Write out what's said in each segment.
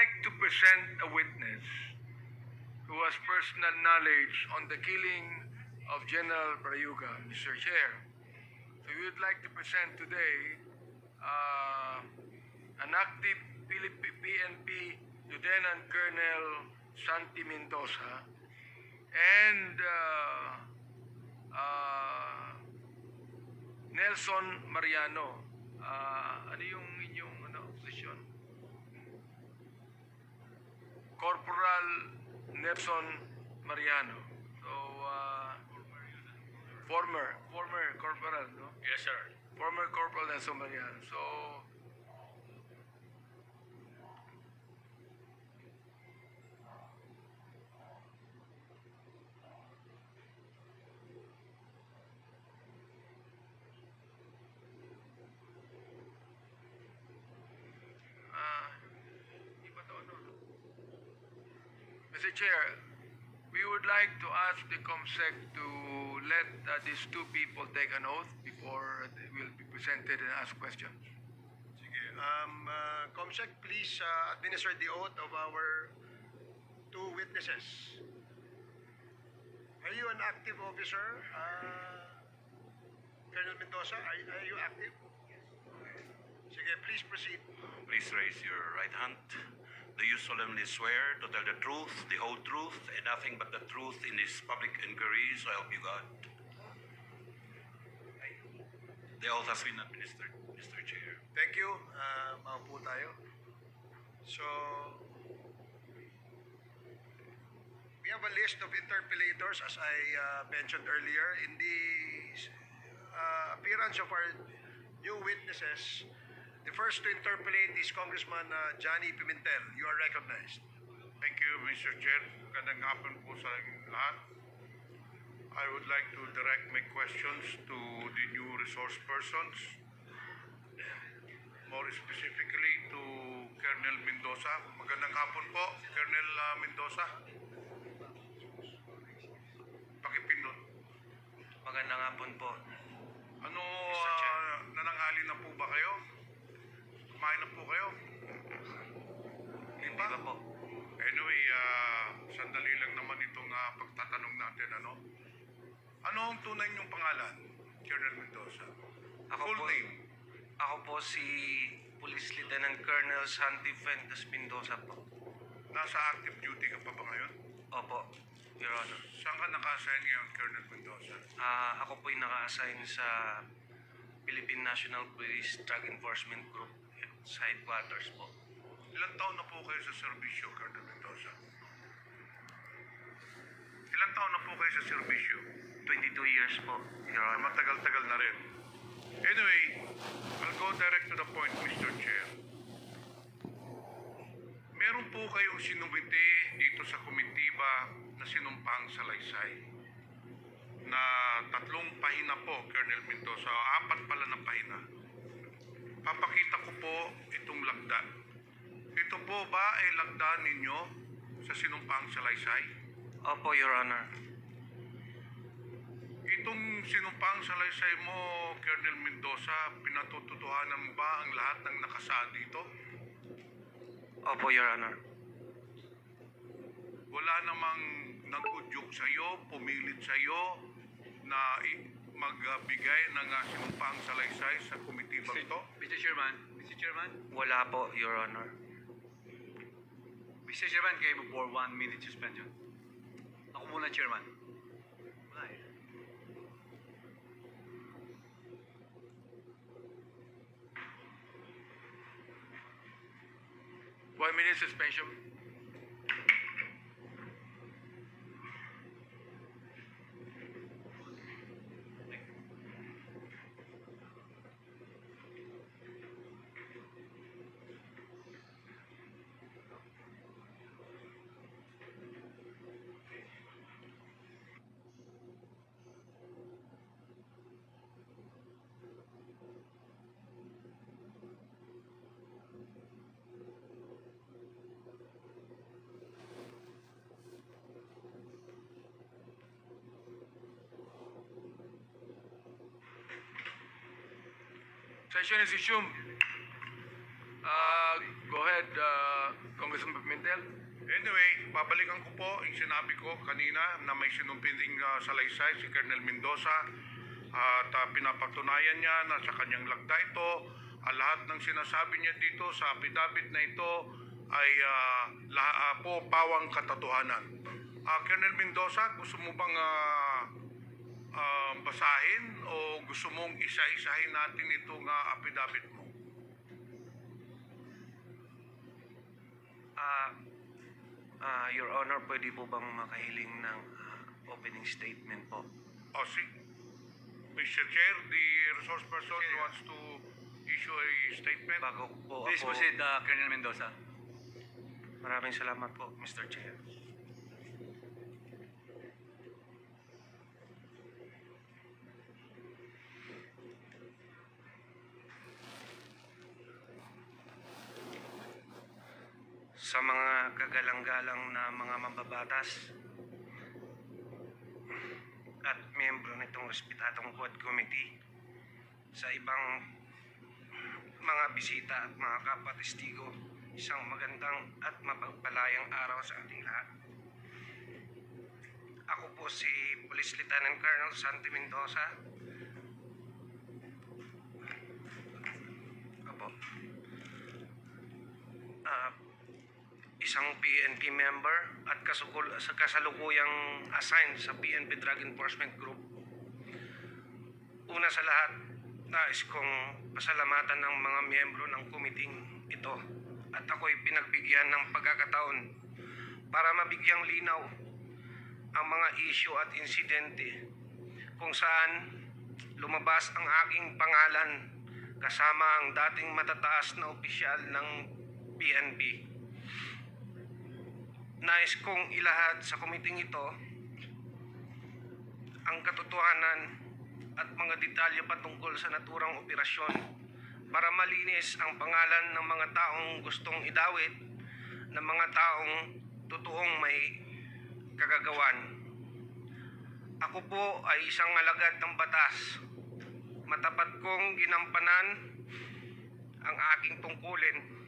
like to present a witness who has personal knowledge on the killing of General Brayuga, Mr. Chair. So we would like to present today an active PNP Lieutenant Colonel Santi Mendoza and Nelson Mariano. Ano yung inyong posisyon? Corporal Nelson Mariano. So, former corporal, no? Yes, sir. Former Corporal Nelson Mariano. So, Mr. Chair, we would like to ask the COMSEC to let these two people take an oath before they will be presented and ask questions. Sige. Comsec, please administer the oath of our two witnesses. Are you an active officer? Colonel Mendoza, are you active? Sige, please proceed. Please raise your right hand. Do you solemnly swear to tell the truth, the whole truth, and nothing but the truth in this public inquiry, so help you God? The oath has been administered, Mr. Chair. Thank you. Maupo tayo. So, we have a list of interpellators, as I mentioned earlier. In the appearance of our new witnesses, the first to interpellate is Congressman Johnny Pimentel. You are recognized. Thank you, Mr. Chair. Magandang hapon po sa lahat. I would like to direct my questions to the new resource persons, more specifically to Colonel Mendoza. Magandang hapon po, Colonel Mendoza. Pakipindot. Magandang hapon po. Ano, Mr. Chair. nananghali na po ba kayo? Kumain na po kayo? Hindi ba po? Anyway, sandali lang naman itong pagtatanong natin, ano? Ano ang tunay niyong pangalan, Colonel Mendoza? Full name? Ako po si Police Lieutenant Colonel Santi Fuentes Mendoza po. Nasa active duty ka pa ba ngayon? Opo, Your Honor. Saan ka naka-assign ngayon, Colonel Mendoza? Ako po yung naka-assign sa Philippine National Police Drug Enforcement Group sa headquarters po. Ilang taon na po kayo sa serbisyo, Colonel Mendoza? Ilang taon na po kayo sa serbisyo? 22 years po, Your Honor. Matagal-tagal na rin. Anyway, I'll go direct to the point, Mr. Chair. Meron po kayong sinumite dito sa komitiba na sinumpang salaysay na 3 pahina po, Colonel Mendoza, 4 pala na pahina. Papakita ko po itong lagda. Ito po ba ay lagda ninyo sa sinumpang salaysay? Opo, Your Honor. Itong sinumpang salaysay mo, Colonel Mendoza, pinatututuhanan ba ang lahat ng nakasaad dito? Opo, Your Honor. Wala namang nag-udyok sa'yo, pumilit sa'yo na magbigay ng sinumpang salaysay sa komitibang ito? Mr. Chairman, Wala po, Your Honor. Mr. Chairman, kayo mo for 1 minute suspension. Ako muna, Chairman. Wala eh. One minute suspension. Session is resumed. Go ahead, Congressman Pimentel? Anyway, babalikan ko po yung sinabi ko kanina na may sinumpinding salaysay si Colonel Mendoza at pinapatunayan niya na sa kanyang lagda ito, lahat ng sinasabi niya dito sa affidavit na ito ay po pawang katotohanan. Colonel Mendoza, gusto mo bang basahin o gusto mong isa-isahin natin itong affidavit mo? Your Honor, pwede po bang makahiling ng opening statement po? Mr. Chair, the resource person wants to issue a statement. Bago po Please ako... proceed, Colonel Mendoza. Maraming salamat po, Mr. Chair. Sa mga kagalang-galang na mga mambabatas at miyembro nitong respetadong Quad Committee, sa ibang mga bisita at mga kapatistigo, isang magandang at mapagpalayang araw sa ating lahat. Ako po si Police Lieutenant Colonel Santi Mendoza. Apo. Isang PNP member at kasalukuyang assigned sa PNP Drug Enforcement Group. Una sa lahat, nais kong pasalamatan ng mga miyembro ng committee ito at ako'y pinagbigyan ng pagkakataon para mabigyang linaw ang mga issue at insidente kung saan lumabas ang aking pangalan kasama ang dating matataas na opisyal ng PNP. Nais kong ilahad sa komiting ito ang katotohanan at mga detalye patungkol sa naturang operasyon para malinis ang pangalan ng mga taong gustong idawit ng mga taong totoong may kagagawan. Ako po ay isang alagad ng batas. Matapat kong ginampanan ang aking tungkulin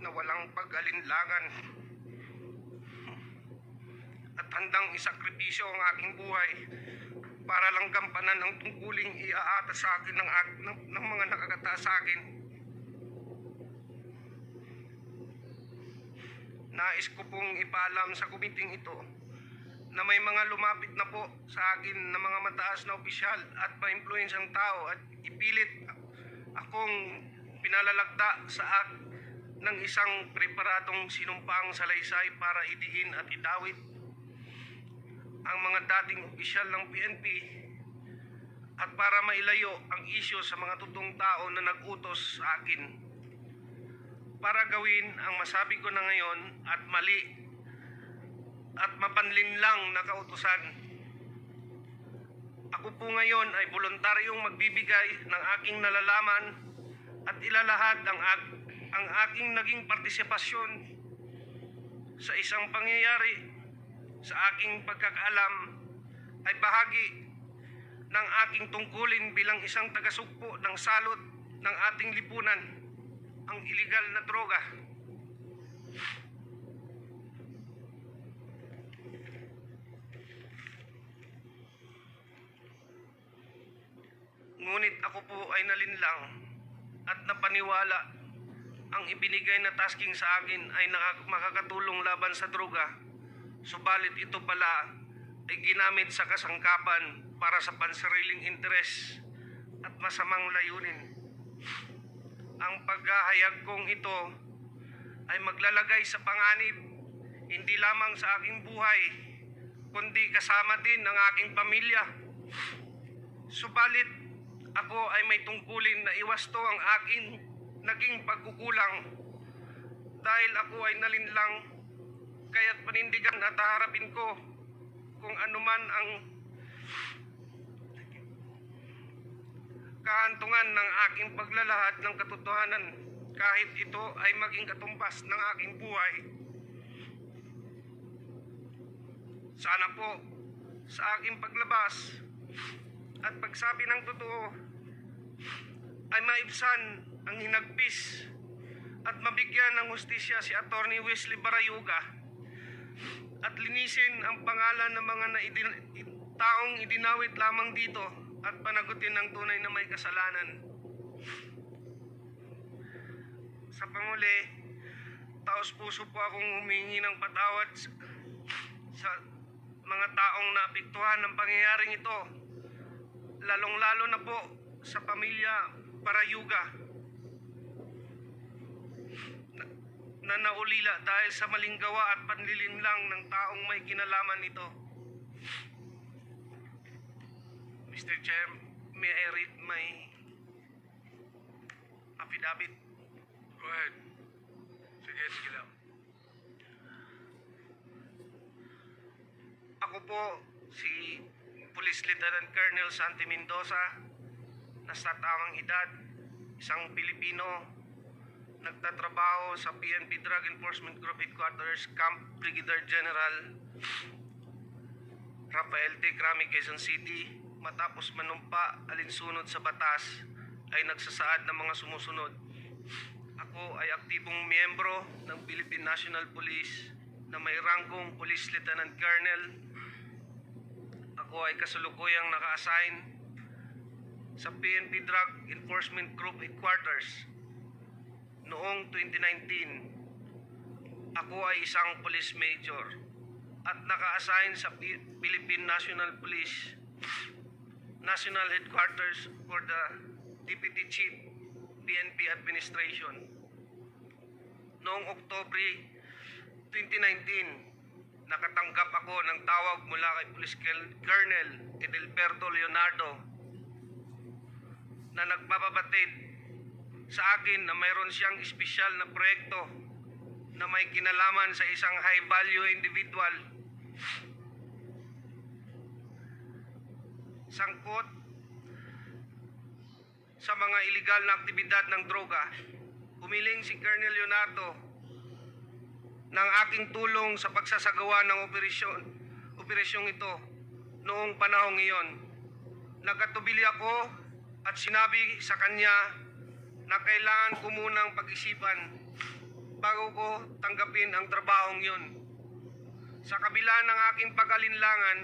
na walang pag-alinlangan at handang isakripisyo ang aking buhay para lang gampanan ang tungkuling iaata sa akin ng mga nakakataas sa akin. Nais ko pong ipaalam sa kumiting ito na may mga lumapit na po sa akin na mga mataas na opisyal at ma-influensyang tao at ipilit akong pinalalagda sa ng isang preparadong sinumpang salaysay para idiin at idawit ang mga dating opisyal ng PNP at para mailayo ang isyu sa mga totoong tao na nag-utos sa akin para gawin ang masabi ko na ngayon at mali at mapanlinlang na kautusan. Ako po ngayon ay voluntaryong magbibigay ng aking nalalaman at ilalahad ang aking naging partisipasyon sa isang pangyayari sa aking pagkakaalam ay bahagi ng aking tungkulin bilang isang tagasugpo ng salot ng ating lipunan, ang iligal na droga. Ngunit ako po ay nalinlang at napaniwala ang ibinigay na tasking sa akin ay makakatulong laban sa droga. Subalit ito pala ay ginamit sa kasangkapan para sa pansariling interes at masamang layunin. Ang paghahayag kong ito ay maglalagay sa panganib hindi lamang sa aking buhay, kundi kasama din ng aking pamilya. Subalit ako ay may tungkulin na iwasto ang aking naging pagkukulang dahil ako ay nalinlang, kaya't panindigan at haharapin ko kung anuman ang kahantungan ng aking paglalahad ng katotohanan kahit ito ay maging katumbas ng aking buhay. Sana po sa aking paglabas at pagsabi ng totoo ay maibsan ang hinagpis at mabigyan ng hustisya si Attorney Wesley Barayuga at linisin ang pangalan ng mga taong idinawit lamang dito at panagutin ng tunay na may kasalanan. Sa panguli, taos puso po akong humingi ng patawad sa mga taong naapektuhan ng pangyayaring ito, lalong-lalo na po sa pamilya Barayuga na naulila dahil sa maling gawa at panlilinlang ng taong may kinalaman nito. Mr. Chair, may I read my affidavit? Go ahead. Sige lang. Ako po si Police Lieutenant Colonel Santi Mendoza, nasa tamang edad, isang Pilipino, nagtatrabaho sa PNP Drug Enforcement Group Headquarters, Camp Brigadier General Rafael T. Crami, Quezon City. Matapos manumpa alinsunod sa batas, ay nagsasaad ng mga sumusunod. Ako ay aktibong miyembro ng Philippine National Police na may rangkong Police Lieutenant Colonel. Ako ay kasalukuyang naka-assign sa PNP Drug Enforcement Group Headquarters. Noong 2019, ako ay isang police major at naka-assign sa Philippine National Police National Headquarters for the Deputy Chief PNP Administration. Noong Oktubre 2019, nakatanggap ako ng tawag mula kay Police Colonel Edelberto Leonardo na nagpapabatid sa akin na mayroon siyang espesyal na proyekto na may kinalaman sa isang high-value individual. Sangkot sa mga iligal na aktibidad ng droga, humiling si Colonel Leonardo ng aking tulong sa pagsasagawa ng operasyong ito noong panahong iyon. Nagkatubili ako at sinabi sa kanya na kailangan ko munang pag-isipan bago ko tanggapin ang trabahong yun. Sa kabila ng aking pag-alinlangan,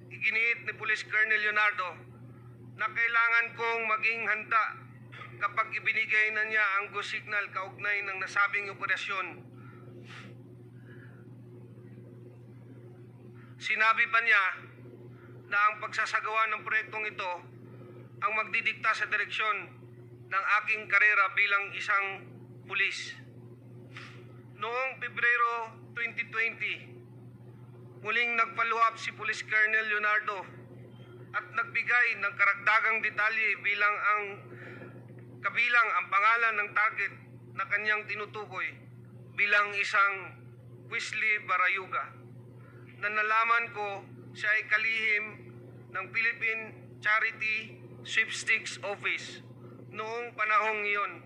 iginiit ni Police Colonel Leonardo na kailangan kong maging handa kapag ibinigay na niya ang go signal kaugnay ng nasabing operasyon. Sinabi pa niya na ang pagsasagawa ng proyektong ito ang magdidikta sa direksyon ng aking karera bilang isang pulis. Noong Pebrero 2020, muling nag-follow up si Police Colonel Leonardo at nagbigay ng karagdagang detalye kabilang ang pangalan ng target na kanyang tinutukoy bilang isang Wesley Barayuga, na nalaman ko siya ay kalihim ng Philippine Charity Sweepstakes Office. Noong panahong iyon,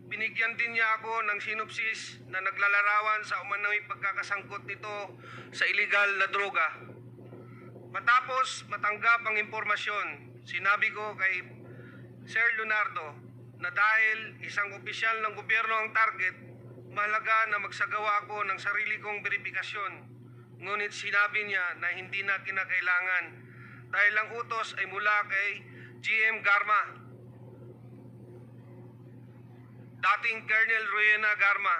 binigyan din niya ako ng sinopsis na naglalarawan sa umano'y pagkakasangkot nito sa iligal na droga. Matapos matanggap ang impormasyon, sinabi ko kay Sir Leonardo na dahil isang opisyal ng gobyerno ang target, mahalaga na magsagawa ako ng sarili kong verifikasyon. Ngunit sinabi niya na hindi na kinakailangan dahil ang utos ay mula kay GM Garma, dating Colonel Rowena Garma,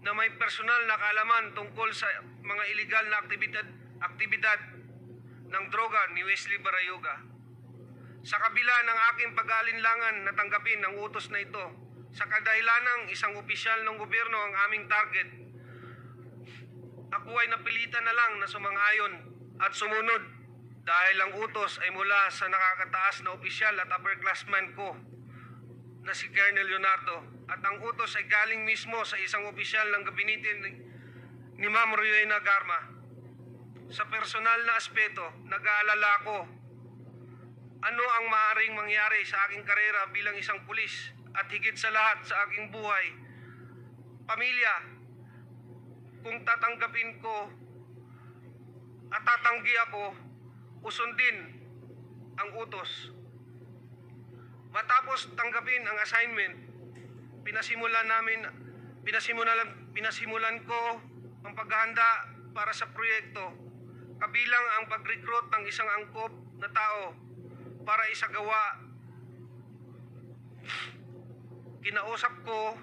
na may personal na kaalaman tungkol sa mga iligal na aktibidad ng droga ni Wesley Barayuga. Sa kabila ng aking pag-aalinlangan na tanggapin ang utos na ito, sa kadahilanang isang opisyal ng gobyerno ang aming target, ako ay napilitan na lang na sumang-ayon at sumunod dahil ang utos ay mula sa nakakataas na opisyal at upperclassman ko na si Colonel Leonardo, at ang utos ay galing mismo sa isang opisyal ng gabinete ni Ma'am Rowena Garma. Sa personal na aspeto, nag-aalala ko ano ang maaaring mangyari sa aking karera bilang isang pulis at higit sa lahat sa aking buhay, pamilya, kung tatanggapin ko at tatanggi ako, usundin ang utos. Matapos tanggapin ang assignment, pinasimulan ko ang paghahanda para sa proyekto, kabilang ang pag-recruit ng isang angkop na tao para isagawa. Kinausap ko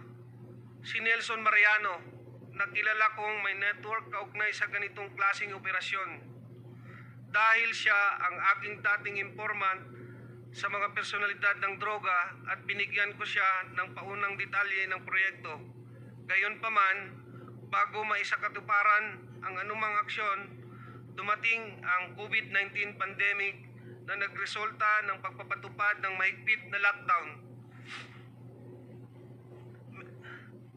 si Nelson Mariano, na kilala kong may network kaugnay sa ganitong klaseng operasyon. Dahil siya ang aking dating informant sa mga personalidad ng droga at binigyan ko siya ng paunang detalye ng proyekto. Gayunpaman, bago maisakatuparan ang anumang aksyon, dumating ang COVID-19 pandemic na nagresulta ng pagpapatupad ng mahigpit na lockdown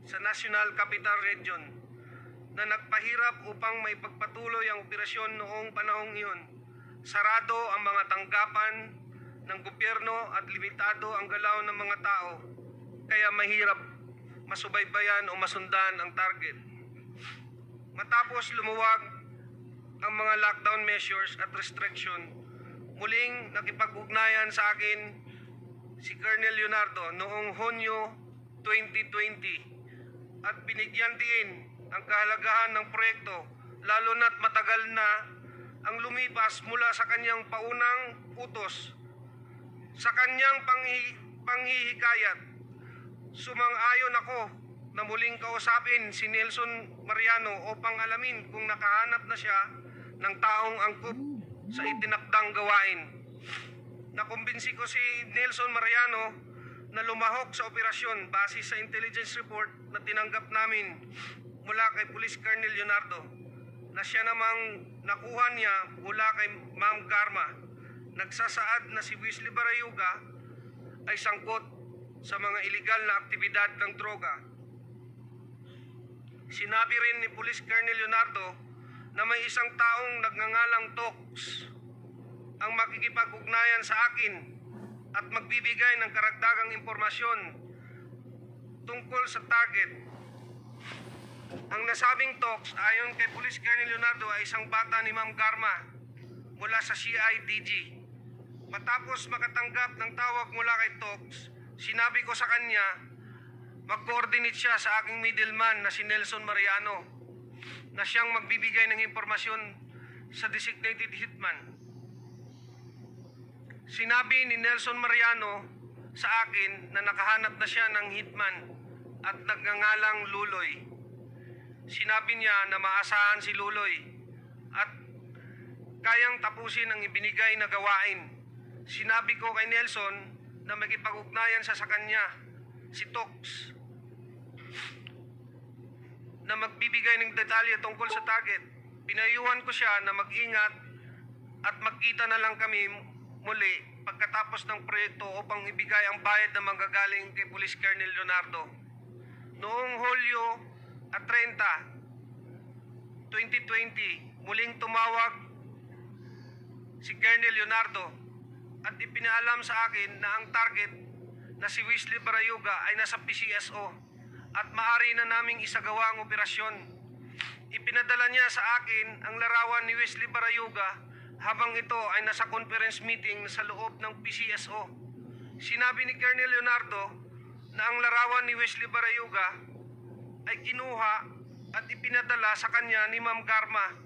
sa National Capital Region na nagpahirap upang maipagpatuloy ang operasyon noong panahong iyon. Sarado ang mga tanggapan ng gobyerno at limitado ang galaw ng mga tao, kaya mahirap masubaybayan o masundan ang target. Matapos lumuwag ang mga lockdown measures at restriction, muling nakipag-ugnayan sa akin si Colonel Leonardo noong Hunyo 2020 at binigyan din ang kahalagahan ng proyekto, lalo na't matagal na ang lumipas mula sa kanyang paunang utos. Sa kanyang panghihikayat, sumang-ayon ako na muling kausapin si Nelson Mariano upang alamin kung nakahanap na siya ng taong angkop sa itinakdang gawain. Nakumbinsi ko si Nelson Mariano na lumahok sa operasyon base sa intelligence report na tinanggap namin mula kay Police Colonel Leonardo, na siya namang nakuha niya mula kay Ma'am Garma. Nagsasaad na si Wesley Barayuga ay sangkot sa mga iligal na aktibidad ng droga. Sinabi rin ni Police Colonel Leonardo na may isang taong nagngangalang Tox ang makikipag-ugnayan sa akin at magbibigay ng karagdagang impormasyon tungkol sa target. Ang nasabing Tox, ayon kay Police Colonel Leonardo, ay isang bata ni Ma'am Garma mula sa CIDG. Matapos makatanggap ng tawag mula kay Tox, sinabi ko sa kanya mag-coordinate siya sa aking middleman na si Nelson Mariano, na siyang magbibigay ng impormasyon sa designated hitman. Sinabi ni Nelson Mariano sa akin na nakahanap na siya ng hitman at nagngangalang Luloy. Sinabi niya na maasahan si Luloy at kayang tapusin ang ibinigay na gawain. Sinabi ko kay Nelson na makipag-ugnayan sa kanya, si Tox, na magbibigay ng detalye tungkol sa target. Pinayuhan ko siya na mag-ingat at magkita na lang kami muli pagkatapos ng proyekto upang ibigay ang bayad na manggagaling kay Police Colonel Leonardo. Noong Hulyo 30, 2020, muling tumawag si Colonel Leonardo at ipinaalam sa akin na ang target na si Wesley Barayuga ay nasa PCSO at maaari na naming isagawa ang operasyon. Ipinadala niya sa akin ang larawan ni Wesley Barayuga habang ito ay nasa conference meeting sa loob ng PCSO. Sinabi ni Colonel Leonardo na ang larawan ni Wesley Barayuga ay kinuha at ipinadala sa kanya ni Ma'am Garma.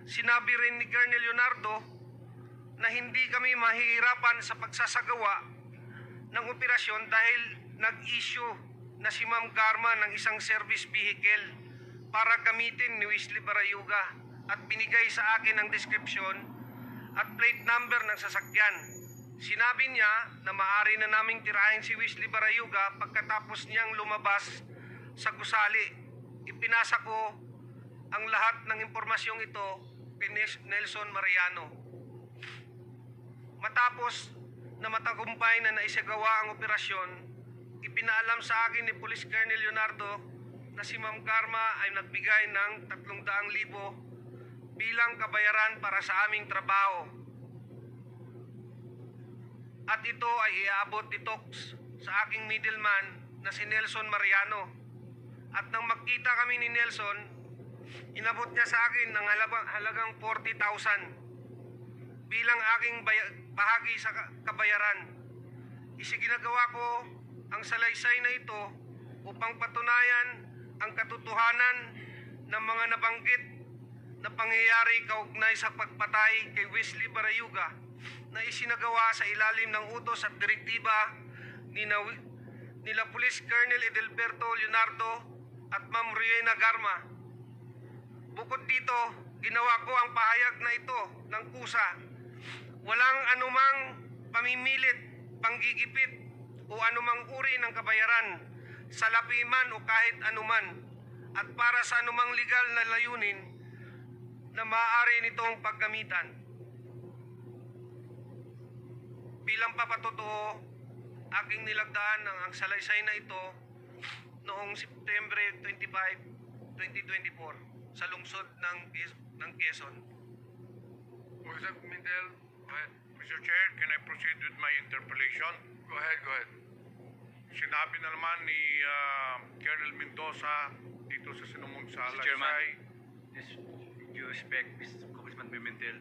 Sinabi rin ni Colonel Leonardo na hindi kami mahihirapan sa pagsasagawa ng operasyon dahil nag-issue na si Ma'am Garma ng isang service vehicle para gamitin ni Wesley Barayuga at binigay sa akin ang description at plate number ng sasakyan. Sinabi niya na maaari na naming tirahin si Wesley Barayuga pagkatapos niyang lumabas sa gusali. Ipinasa ko ang lahat ng impormasyong ito kay Nelson Mariano. Matapos na matagumpay na naisagawa ang operasyon, ipinaalam sa akin ni Police Colonel Leonardo na si Ma'am Garma ay nagbigay ng 300,000 bilang kabayaran para sa aming trabaho. At ito ay iaabot ni Tox sa aking middleman na si Nelson Mariano. At nang magkita kami ni Nelson, inabot niya sa akin ng halagang 40,000 bilang aking bahagi sa kabayaran. Isiginagawa ko ang salaysay na ito upang patunayan ang katotohanan ng mga nabanggit na pangyayari kaugnay sa pagpatay kay Wesley Barayuga na isinagawa sa ilalim ng utos at direktiba nila Police Colonel Edelberto Leonardo at Ma'am Riena Garma. Bukod dito, ginawa ko ang pahayag na ito ng kusa. Walang anumang pamimilit, panggigipit o anumang uri ng kabayaran, salapi man o kahit anuman, at para sa anumang legal na layunin na maaari nitong paggamitan. Bilang papatotoo, aking nilagdaan ang salaysay na ito noong September 25, 2024 sa lungsod ng Quezon. Mr. Pimentel, go ahead. Mr. Chair, can I proceed with my interpellation? Go ahead, go ahead. Sinabi na naman ni Colonel Mendoza dito sa sinumong sa Mr. Chairman. Alaysay. Yes, due respect, Mr. Congressman Pimentel.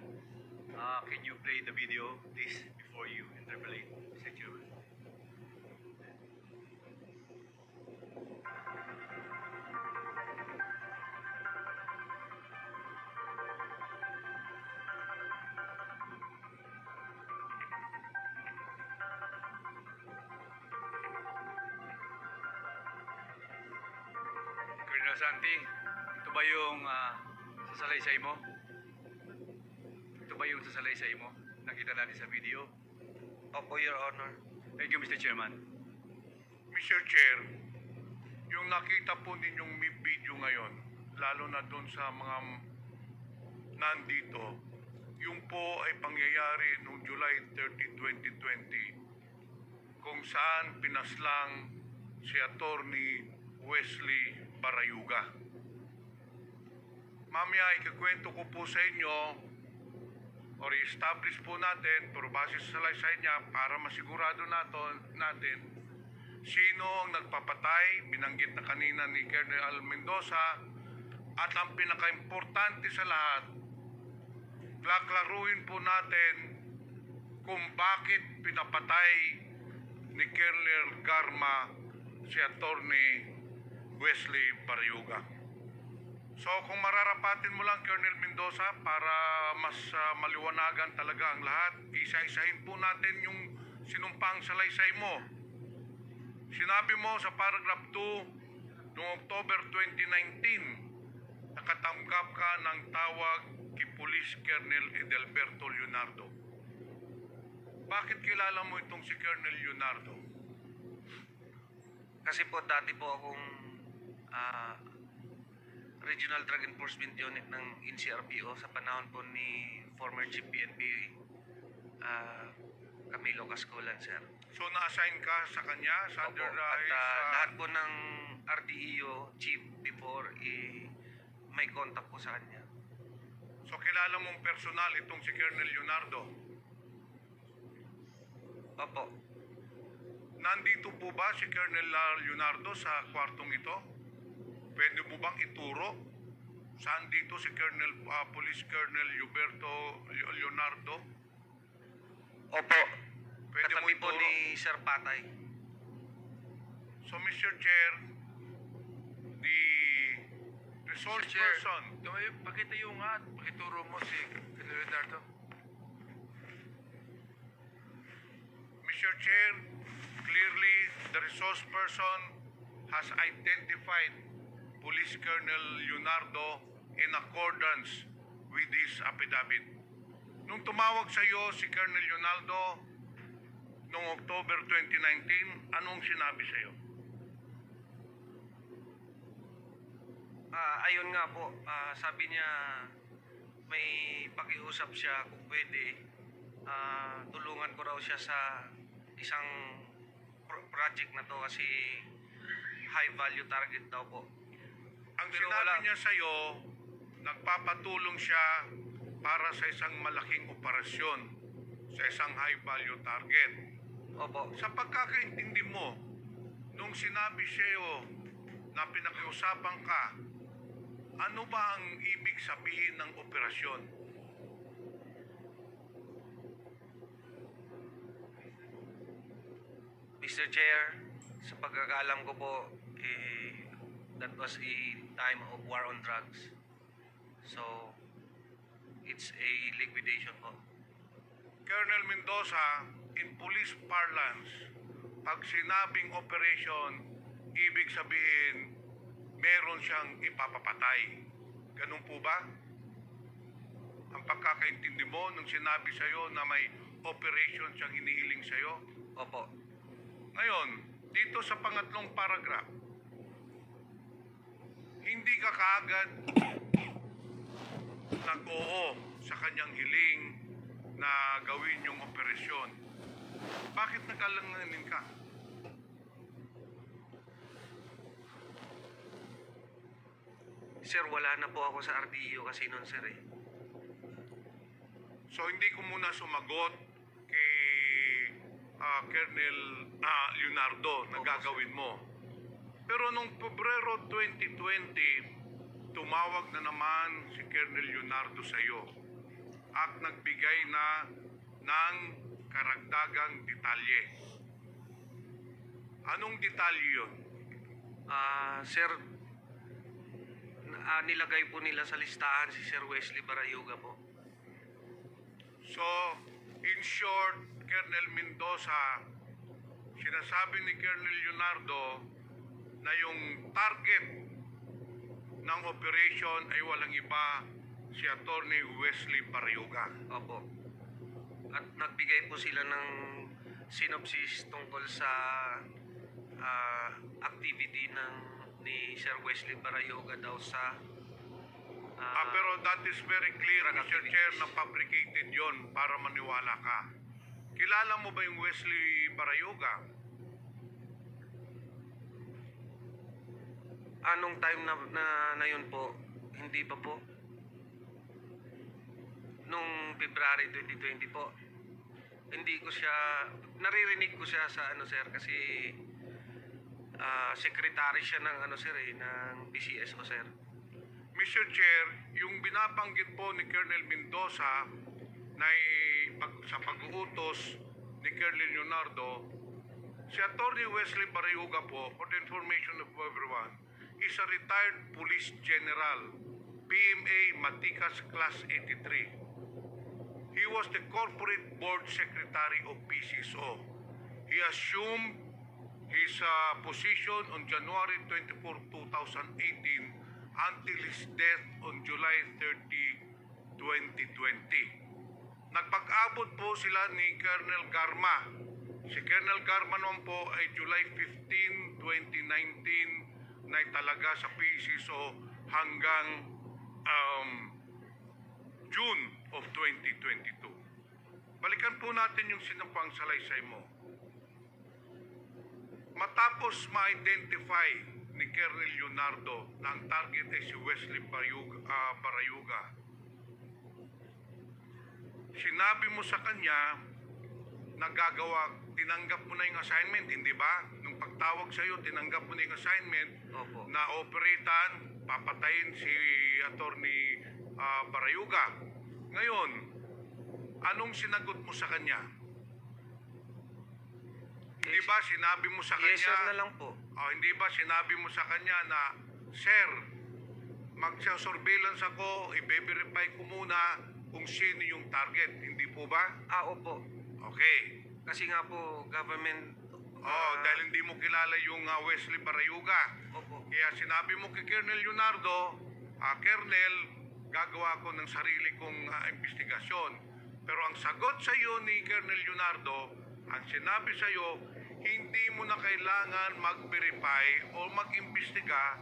Can you play the video, please, before you interpolate, Mr. Chairman? Colonel Santi, ito ba yung sasalaysay mo? Ito ba yung sasalaysay mo? Nakita natin sa video. Opo, Your Honor. Thank you, Mr. Chairman. Mr. Chair, yung nakita po ninyong may video ngayon, lalo na doon sa mga nandito, yung po ay pangyayari noong July 30, 2020, kung saan pinaslang si Attorney Wesley Barayuga. Mamaya ikikwento ko po sa inyo or i-establish po natin, pero base sa salaysay niya para masigurado natin sino ang nagpapatay, binanggit na kanina ni Colonel Mendoza, at ang pinaka-importante sa lahat, klaklaruhin po natin kung bakit pinapatay ni Colonel Garma si Attorney Wesley Barayuga. So kung mararapatin mo lang, Colonel Mendoza, para mas maliwanagan talaga ang lahat, isa-isahin po natin yung sinumpang salaysay mo. Sinabi mo sa paragraph 2 noong October 2019, nakatanggap ka ng tawag kay Police Colonel Edelberto Leonardo. Bakit kilala mo itong si Colonel Leonardo? Kasi po dati po akong Regional Drug Enforcement Unit ng NCRPO sa panahon po ni former Chief PNP Camilo Cascolan, sir. So na-assign ka sa kanya sa Opo, under at his, lahat po ng RDEO chief before may contact po sa kanya. so kilala mong personal itong si Colonel Leonardo. Opo. Nandito po ba si Colonel Leonardo sa kwartong ito? Pwede mo bang ituro saan dito si Police Colonel Huberto Leonardo? Opo. Pwede mo Katabi po ituro? ni Sir Patay. So Mr. Chair, the resource Mr. Chair, person, pakitayo nga at pakituro mo si Colonel Leonardo. Mr. Chair, clearly the resource person has identified Police Colonel Leonardo in accordance with this affidavit. Nung tumawag sa iyo si Colonel Leonardo noong October 2019, anong sinabi sa iyo? Ayun nga po, sabi niya may pakiusap siya kung pwede. Tulungan ko raw siya sa isang project na to kasi high value target daw po. Ang Pero sinabi wala. niya sa iyo, nagpapatulong siya para sa isang malaking operasyon, sa isang high value target. Opo. Sa pagkakaintindi mo, nung sinabi sa iyo na pinakiusapan ka, ano ba ang ibig sabihin ng operasyon? Mr. Chair, sa pagkakaalam ko po, that was a time of war on drugs. So, it's a liquidation po. Colonel Mendoza, in police parlance, pag sinabing operation, ibig sabihin, meron siyang ipapapatay. Ganun po ba? Ang pagkakaintindi mo nung sinabi sa'yo na may operation siyang hinihiling sa'yo? Opo. Ngayon, dito sa pangatlong paragraph, hindi ka kaagad nag-oo sa kanyang hiling na gawin yung operasyon. Bakit nag-alanganin ka? Sir, wala na po ako sa RDO kasi noon, sir eh. So hindi ko muna sumagot kay Colonel Leonardo na gagawin mo. Pero nung Pebrero 2020, tumawag na naman si Colonel Leonardo sa iyo at nagbigay na ng karagdagang detalye. Anong detalye yun? Sir, nilagay po nila sa listahan si Sir Wesley Barayuga po. So, in short, Colonel Mendoza, sinasabi ni Colonel Leonardo na yung target ng operation ay walang iba si Attorney Wesley Barayuga. Opo. At nagbigay po sila ng synopsis tungkol sa activity ni Sir Wesley Barayuga daw sa Pero that is very clear, Mr. Chair, na fabricated yon para maniwala ka. Kilala mo ba yung Wesley Barayuga? anong time na yun po? Hindi pa po. Nung February 2020 po. Hindi ko siya, naririnig ko siya sa sir, kasi secretary siya ng sir ng PCSO sir. Mr. Chair, yung binabanggit po ni Colonel Mendoza na sa pag-uutos ni Colonel Leonardo, si Attorney Wesley Barayuga po, for the information of everyone, is a retired police general, PMA Matikas Class 83. He was the corporate board secretary of PCSO. He assumed his position on January 24, 2018 until his death on July 30, 2020. Nagpag-abot po sila ni Colonel Garma. Si Colonel Garma naman po ay July 15, 2019 na talaga sa PCSO hanggang June of 2022. Balikan po natin yung sinampang salaysay mo. Matapos ma-identify ni Colonel Leonardo na ang target ay si Wesley Barayuga, sinabi mo sa kanya na tinanggap mo na yung assignment, hindi ba? Nung pagtawag sa iyo, tinanggap mo na yung assignment. Opo. Na operatan, papatayin si Attorney Barayuga. Ngayon, anong sinagot mo sa kanya? Hindi ba sinabi mo sa kanya? Yes sir na lang po. Hindi ba sinabi mo sa kanya na, Sir, magsa-surveillance ako, i-verify ko muna kung sino yung target. Hindi po ba? Opo. Okay. Kasi nga po, government... Dahil hindi mo kilala yung Wesley Barayuga. Opo. Kaya sinabi mo kay Colonel Leonardo, Colonel, gagawa ko ng sarili kong investigasyon. Pero ang sagot sa iyo ni Colonel Leonardo, ang sinabi sa iyo, hindi mo na kailangan mag-verify o mag-imbestiga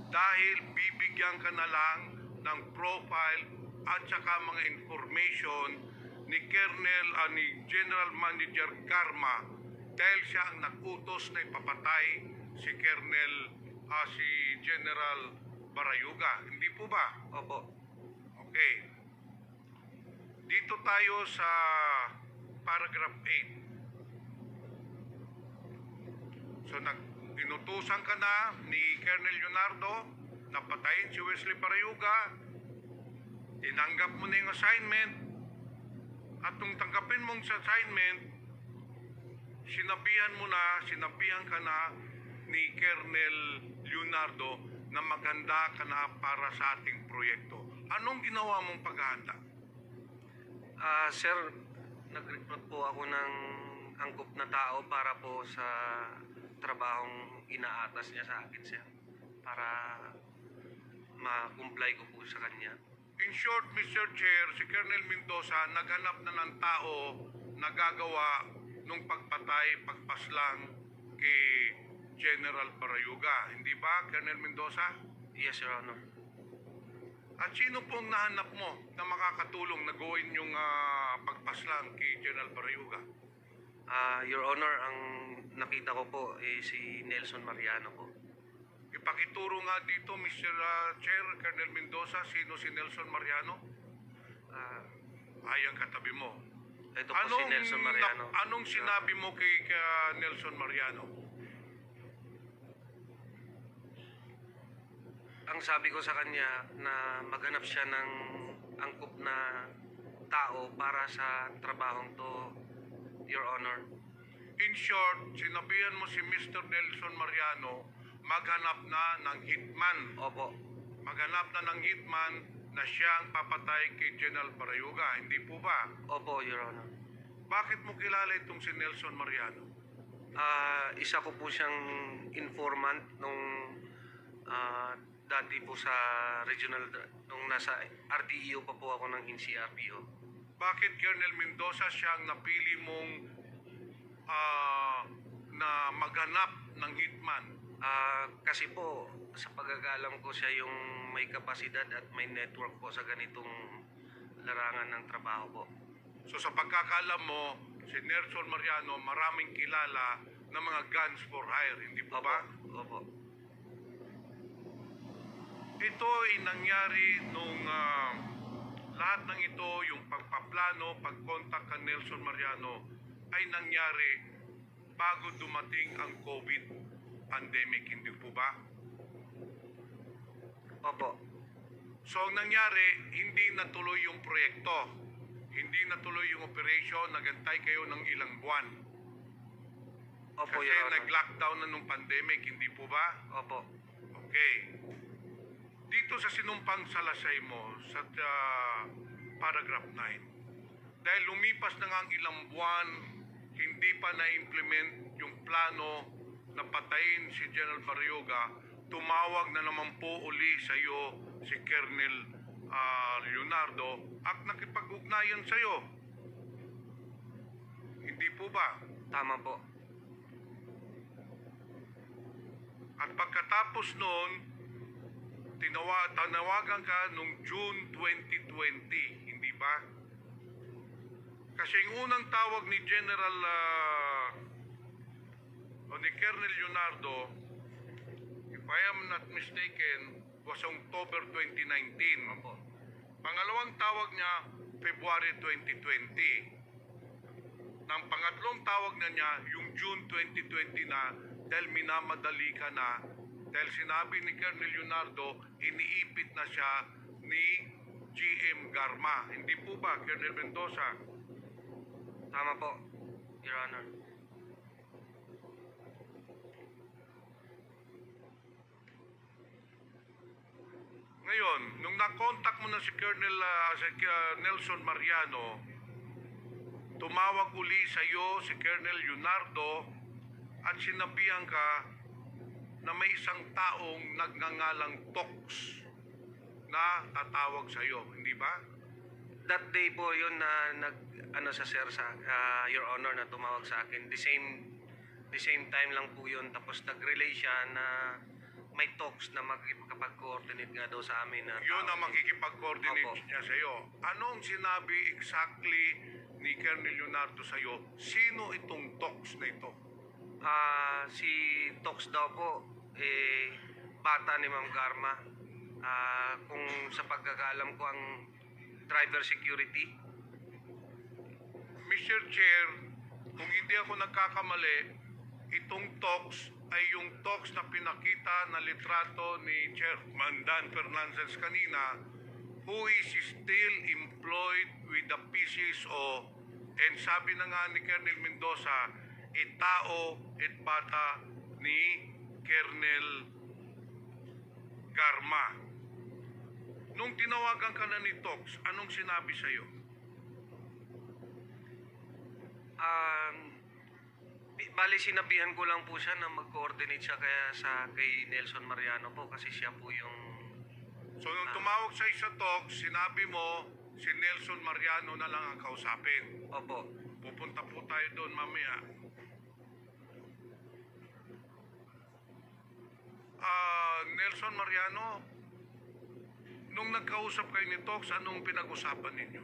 dahil bibigyan ka na lang ng profile at saka mga information ni ni General Manager Garma dahil siya ang nag-utos na ipapatay si si General Barayuga. Hindi po ba? Opo. Okay. Dito tayo sa paragraph 8. So, inutusan ka na ni Colonel Leonardo na patayin si Wesley Barayuga. Tinanggap mo na yung assignment. At nung tanggapin mong assignment, sinabihan ka na ni Colonel Leonardo na maganda ka na para sa ating proyekto. Anong ginawa mong paghahanda? Sir, nag-recruit po ako ng angkop na tao para po sa trabahong inaatas niya sa akin, sir. Para ma-comply ko po sa kanya. In short, Mr. Chair, si Colonel Mendoza naghanap na ng tao na gagawa nung pagpatay, pagpaslang kay General Barayuga. Hindi ba, Colonel Mendoza? Yes, Your Honor. At sino pong nahanap mo na makakatulong na gawin yung pagpaslang kay General Barayuga? Your Honor, ang nakita ko po si Nelson Mariano po. Ipakituro nga dito, Mr. Chair, Colonel Mendoza, sino si Nelson Mariano? Ayang katabi mo. Ito po si Nelson Mariano. Anong sinabi mo kay Nelson Mariano? Ang sabi ko sa kanya na maghanap siya ng angkop na tao para sa trabahong to, Your Honor. In short, sinabihan mo si Mr. Nelson Mariano maghanap na ng hitman. Opo. Maghanap na ng hitman na siya ang papatay kay General Barayuga. Hindi po ba? Opo, Your Honor. Bakit mo kilala itong si Nelson Mariano? Isa ko po siyang informant nung dati po sa regional, nung nasa RTEO pa po ako ng NCRPO. Bakit Colonel Mendoza siya ang napili mong na maghanap ng hitman? Kasi po, sa pagkakalam ko siya yung may kapasidad at may network po sa ganitong larangan ng trabaho po. So sa pagkakalam mo, si Nelson Mariano maraming kilala ng mga guns for hire, hindi po ba? Opo. Ito ay nangyari nung lahat ng ito, yung pagpaplano, pagkontak ka Nelson Mariano, ay nangyari bago dumating ang COVID pandemic, hindi po ba? Opo. So ang nangyari, hindi natuloy yung proyekto, hindi natuloy yung operation, nagantay kayo ng ilang buwan. Opo, Kasi Your Honor. nag-lockdown na nung pandemic, hindi po ba? Opo. Okay. Dito sa sinumpang salasay mo sa paragraph 9, dahil lumipas na nga ang ilang buwan, hindi pa na-implement yung plano na patayin si General Barayuga, tumawag na naman po uli sa iyo si Colonel Leonardo at nakipag-ugnayan sa iyo. Hindi po ba? Tama po. At pagkatapos noon, tinawagan ka nung June 2020, hindi ba? Kasi yung unang tawag ni General o ni Colonel Leonardo, if I am not mistaken, was October 2019. Opo. Pangalawang tawag niya, February 2020. Nang pangatlong tawag na niya, yung June 2020 na, dahil minamadali ka na, dahil sinabi ni Colonel Leonardo, iniipit na siya ni GM Garma. Hindi po ba, Colonel Mendoza? Tama po, Your Honor. Ngayon, nung nakontak mo na si Colonel Nelson Mariano, tumawag uli sa iyo si Colonel Leonardo at sinabihan ka na may isang taong nagngangalang Tox na tatawag sa iyo, hindi ba? That day po yun na sa sir, Your Honor, na tumawag sa akin. The same time lang po yun. Tapos nag-relay siya na may talks na magkapag-coordinate nga daw sa amin. Yun ang makikipag-coordinate Opo. niya sa iyo. Anong sinabi exactly ni Colonel Leonardo sa iyo? Sino itong Tox na ito? Si Tox daw po, bata ni Ma'am Garma. Kung sa pagkakalam ko, ang driver security. Mr. Chair, kung hindi ako nagkakamali, itong Tox ay yung Tox na pinakita na litrato ni Chairman Dan Fernandez kanina, who is still employed with the PCSO, and sabi na nga ni Colonel Mendoza, tao at bata ni Colonel Garma. Nung tinawagan ka na ni Tox, anong sinabi sa'yo? Bali sinabihan ko lang po siya na mag-coordinate siya kay Nelson Mariano po kasi siya po yung So nung tumawag sa'yo sa Tox, sinabi mo si Nelson Mariano na lang ang kausapin. opo. Pupunta po tayo doon mamaya. Nelson Mariano, nung nagkausap kayo ni Tox, anong pinag-usapan ninyo?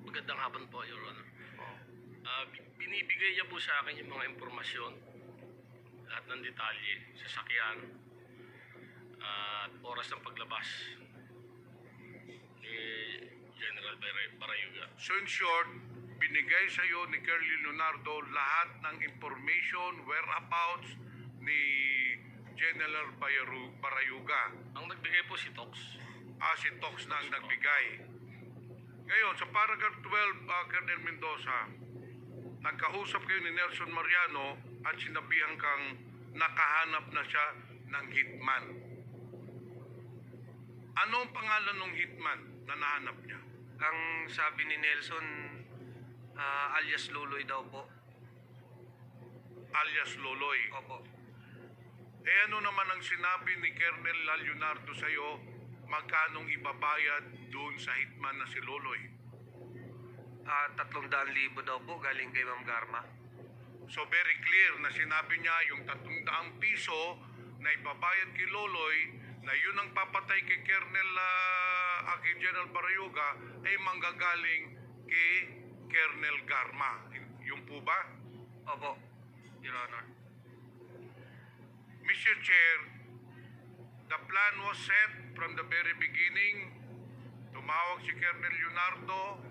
Magandang hapon po, Your Honor. Binibigay niya po sa akin yung mga impormasyon, lahat ng detalye, sasakyan, at oras ng paglabas ni General Barayuga. So in short, binigay sa iyo ni Colonel Leonardo lahat ng information, whereabouts ni General Barayuga. Ang nagbigay po si Tox. Si Tox na ang nagbigay. Ngayon, sa paragraph 12, Colonel Mendoza, nagkausap kayo ni Nelson Mariano at sinabihan kang nakahanap na siya ng hitman. Ano ang pangalan ng hitman na nahanap niya? Ang sabi ni Nelson, alias Luloy daw po. Alias Loloy. Opo. Ano naman ang sinabi ni Colonel Leonardo sa iyo, magkanong ibabayad doon sa hitman na si Loloy? 300,000 daw po galing kay Ma'am Garma. So very clear na sinabi niya yung 300 piso na ibabayad kay Loloy na yun ang papatay kay kay General Barayuga ay manggagaling kay Colonel Garma. Yung po ba? Opo, Your Honor. Mr. Chair, the plan was set from the very beginning. Tumawag si Colonel Leonardo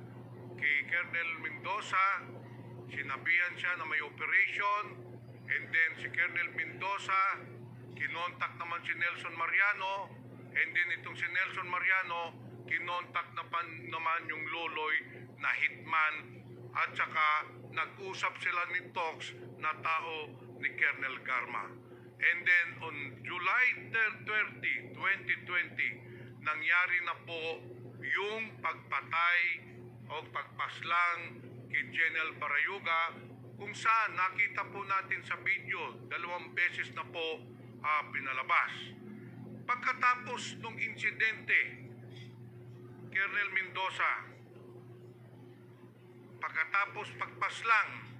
kay Colonel Mendoza, sinabihan siya na may operation, and then si Colonel Mendoza, kinontak naman si Nelson Mariano, and then itong si Nelson Mariano, kinontak naman yung Loloy na hitman, at saka nag-usap sila ni Tox na tao ni Colonel Garma. And then on July 30, 2020, nangyari na po yung pagpatay o pagpaslang kay General Barayuga, kung saan nakita po natin sa video, 2 beses na po pinalabas. Pagkatapos ng insidente, Colonel Mendoza, pagkatapos pagpaslang,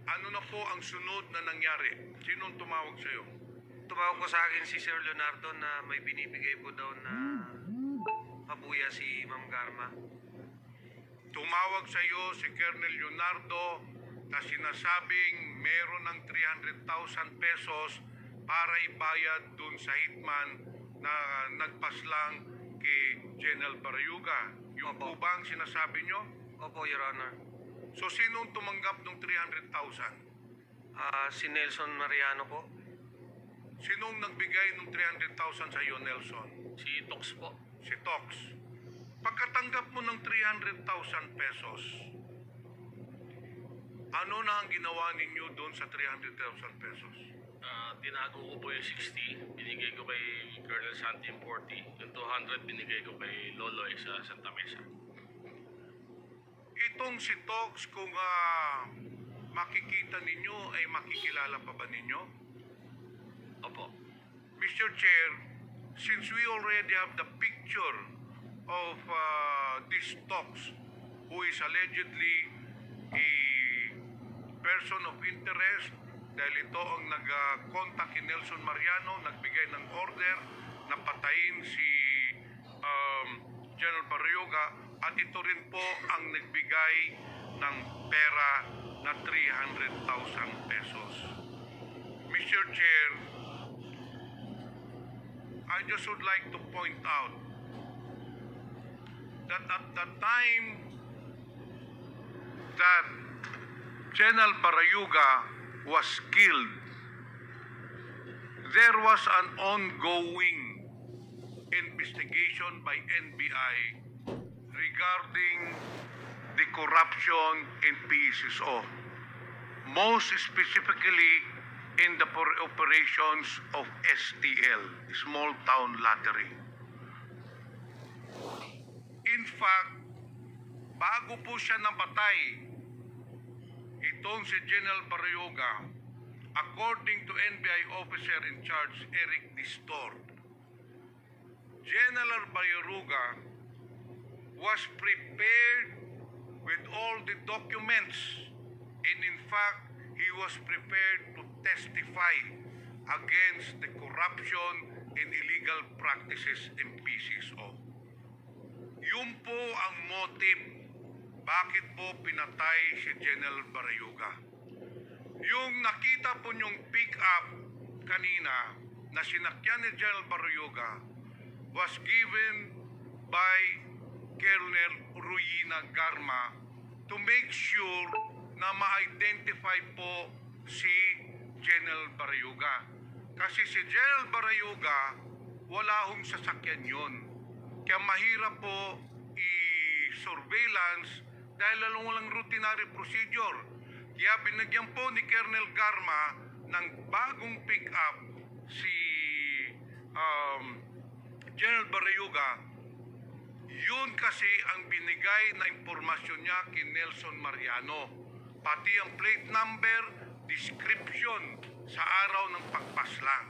ano na po ang sunod na nangyari? Sinong tumawag sa iyo? Tumawag ko sa akin si Sir Leonardo na may binibigay po daw na pabuya si Ma'am Garma. Tumawag sa iyo si Colonel Leonardo na sinasabing meron ng 300,000 pesos para ibayad dun sa hitman na nagpaslang kay General Barayuga. Yung po ba ang sinasabi nyo? Opo, Your Honor. So sinong tumanggap ng 300,000? Si Nelson Mariano po. Sinong nagbigay ng 300,000 sa iyo, Nelson? Si Tox po. Si Tox. Pagkatanggap mo ng 300,000 pesos, ano na ang ginawa ninyo doon sa 300,000 pesos? Tinago ko po yung 60. Binigay ko kay Colonel Santi yung 40. Yung 200 binigay ko kay Loloy sa Santa Mesa. Itong si Tox, kung makikita ninyo, ay makikilala pa ba ninyo? Opo. Mr. Chair, since we already have the picture of this Tox, who is allegedly a person of interest, dahil ito ang nag-contact kay Nelson Mariano, nagbigay ng order na patayin si General Barayuga, at ito rin po ang nagbigay ng pera na 300,000 pesos. Mr. Chair, I just would like to point out that at the time that General Barayuga was killed, there was an ongoing investigation by NBI regarding the corruption in PCSO. Most specifically, in the operations of STL, Small Town Lottery. In fact, bago po siya napatay, itong si General Barrioga, according to NBI officer in charge Eric Distor, General Barrioga was prepared with all the documents, and in fact, he was prepared to testify against the corruption and illegal practices in PCSO. Yun po ang motive bakit po pinatay si General Barrioga. Yung nakita po niyong pick-up kanina na sinakyan ni General Barrioga was given by Colonel Ruina Garma to make sure na ma-identify po si General Barrioga. Kasi si General Barrioga, wala hong sasakyan yun. Kaya mahirap po i-surveillance dahil walang routinary procedure. Kaya binigyan po ni Colonel Garma ng bagong pick-up si General Barrioga. Yun kasi ang binigay na impormasyon niya kay Nelson Mariano. Pati ang plate number, description sa araw ng pagpaslang.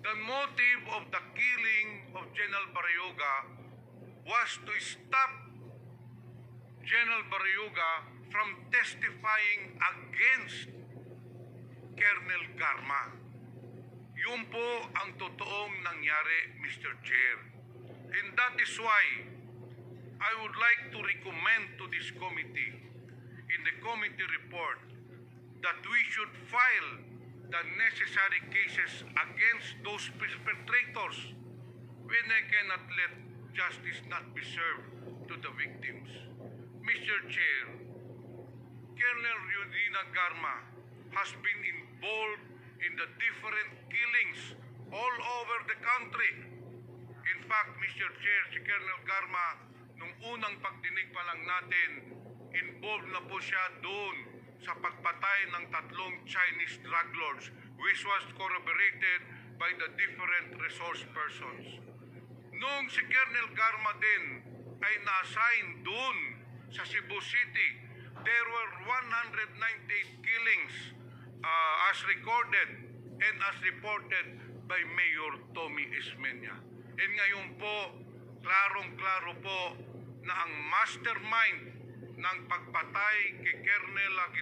The motive of the killing of General Barrioga was to stop General Barrioga from testifying against Colonel Garma. Yun po ang totoong nangyari, Mr. Chair. And that is why I would like to recommend to this committee in the committee report that we should file the necessary cases against those perpetrators when I cannot let justice not be served to the victims. Mr. Chair, Colonel Ruina Garma has been involved in the different killings all over the country. In fact, Mr. Chair, si Colonel Garma, nung unang pagdinig pa lang natin, involved na po siya doon sa pagpatay ng 3 Chinese drug lords, which was corroborated by the different resource persons. Nung si Colonel Garma din ay na-assign doon sa Cebu City, there were 198 killings as recorded and as reported by Mayor Tommy Ismeña. And ngayon po, klarong-klaro po na ang mastermind ng pagpatay kay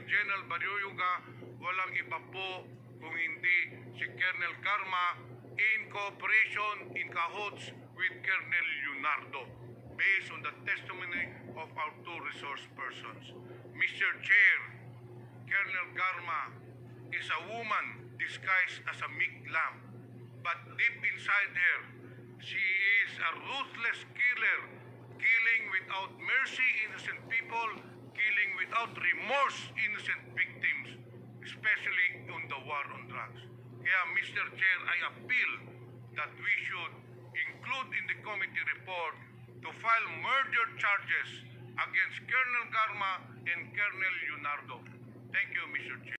General Barrioga walang iba po kung hindi si Colonel Garma in cooperation, in cahoots with Colonel Leonardo, based on the testimony of our 2 resource persons. Mr. Chair, Colonel Garma is a woman disguised as a meek lamb, but deep inside her, she is a ruthless killer, killing without mercy innocent people, killing without remorse innocent victims, especially on the war on drugs. Kaya, Mr. Chair, I appeal that we should include in the committee report to file murder charges against Colonel Garma and Colonel Leonardo. Thank you, Mr. Chair.